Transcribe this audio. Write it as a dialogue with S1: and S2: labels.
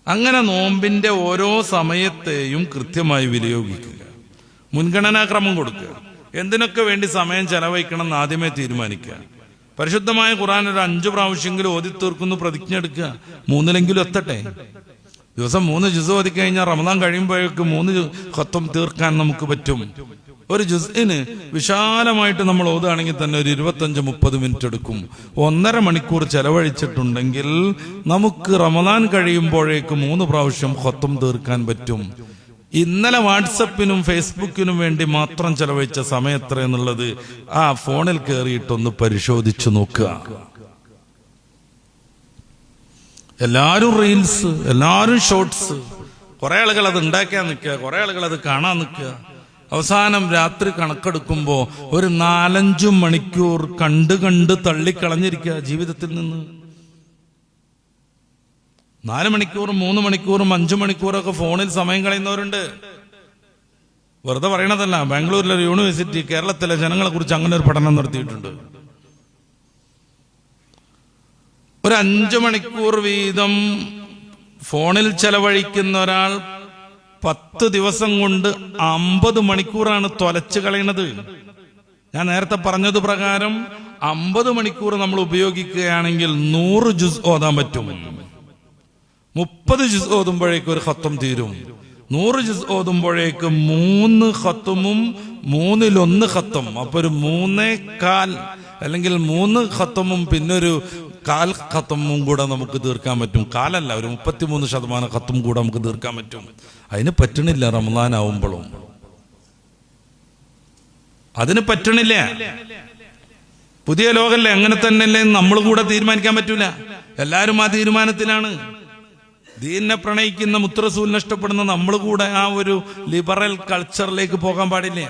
S1: അങ്ങനെ നോമ്പിന്റെ ഓരോ സമയത്തെയും കൃത്യമായി വിനിയോഗിക്കുക, മുൻഗണനാക്രമം കൊടുക്കുക. എന്തിനൊക്കെ വേണ്ടി സമയം ചെലവഴിക്കണം എന്ന് ആദ്യമേ തീരുമാനിക്കുക. പരിശുദ്ധമായ ഖുർആൻ ഒരു 5 പ്രാവശ്യമെങ്കിലും ഓതി തീർക്കുന്നു പ്രതിജ്ഞ എടുക്കുക. 3-ലെങ്കിലും എത്തട്ടെ. ദിവസം 3 ജുസ് ഓതി കഴിഞ്ഞാൽ റമദാൻ കഴിയുമ്പോഴേക്ക് 3 ഖത്ം തീർക്കാൻ നമുക്ക് പറ്റും. ഒരു ജുസ്ഇന് വിശാലമായിട്ട് നമ്മൾ ഓതുകയാണെങ്കിൽ തന്നെ ഒരു 25-30 മിനിറ്റ് എടുക്കും. 1.5 മണിക്കൂർ ചെലവഴിച്ചിട്ടുണ്ടെങ്കിൽ നമുക്ക് റമദാൻ കഴിയുമ്പോഴേക്ക് 3 പ്രാവശ്യം ഖത്ം തീർക്കാൻ പറ്റും. ഇന്നലെ വാട്സപ്പിനും ഫേസ്ബുക്കിനും വേണ്ടി മാത്രം ചെലവഴിച്ച സമയം എത്ര എന്നുള്ളത് ആ ഫോണിൽ കയറിയിട്ടൊന്ന് പരിശോധിച്ചു നോക്കുക. എല്ലാവരും റീൽസ്, എല്ലാവരും ഷോർട്സ്. കുറെ ആളുകൾ അത് ഉണ്ടാക്കാൻ നിൽക്കുക, കുറെ ആളുകൾ അത് കാണാൻ നിൽക്കുക. അവസാനം രാത്രി കണക്കെടുക്കുമ്പോ ഒരു 4-5 മണിക്കൂർ കണ്ട് തള്ളിക്കളഞ്ഞിരിക്കുക ജീവിതത്തിൽ നിന്ന്. 4 മണിക്കൂറും 3 മണിക്കൂറും 5 മണിക്കൂറൊക്കെ ഫോണിൽ സമയം കളയുന്നവരുണ്ട്. വെറുതെ പറയണതല്ല. ബാംഗ്ലൂരിലെ ഒരു യൂണിവേഴ്സിറ്റി കേരളത്തിലെ ജനങ്ങളെ കുറിച്ച് അങ്ങനെ ഒരു പഠനം നടത്തിയിട്ടുണ്ട്. ഒരു 5 മണിക്കൂർ വീതം ഫോണിൽ ചെലവഴിക്കുന്ന ഒരാൾ 10 ദിവസം കൊണ്ട് 50 മണിക്കൂറാണ് തൊലച്ചു കളയണത്. ഞാൻ നേരത്തെ പറഞ്ഞത് പ്രകാരം 50 മണിക്കൂർ നമ്മൾ ഉപയോഗിക്കുകയാണെങ്കിൽ 100 ജുസ് ഓതാൻ പറ്റും. 30 ജുസ് ഓതുമ്പോഴേക്ക് ഒരു ഖത്ം തീരും. 100 ജുസ് ഓതുമ്പോഴേക്ക് 3 ഖത്തുമും 1/3 ഖത്തം. അപ്പൊ ഒരു 3.25 അല്ലെങ്കിൽ 3 ഖത്തമും പിന്നൊരു 1/4 ഖത്തമും കൂടെ നമുക്ക് തീർക്കാൻ പറ്റും. കാലല്ല, ഒരു 33% ഖത്തം കൂടെ നമുക്ക് തീർക്കാൻ പറ്റും. അതിന് പറ്റണില്ല. റമദാൻ ആവുമ്പോഴും അതിന് പറ്റണില്ല. പുതിയ ലോകല്ലേ, അങ്ങനെ തന്നെയല്ലേ നമ്മൾ കൂടെ തീരുമാനിക്കാൻ പറ്റൂല. എല്ലാരും ആ തീരുമാനത്തിലാണ്. ദീനിനെ പ്രണയിക്കുന്ന മുത്തറസൂൽ നഷ്ടപ്പെടുന്ന നമ്മൾ കൂടെ ആ ഒരു ലിബറൽ കൾച്ചറിലേക്ക് പോകാൻ പാടില്ല.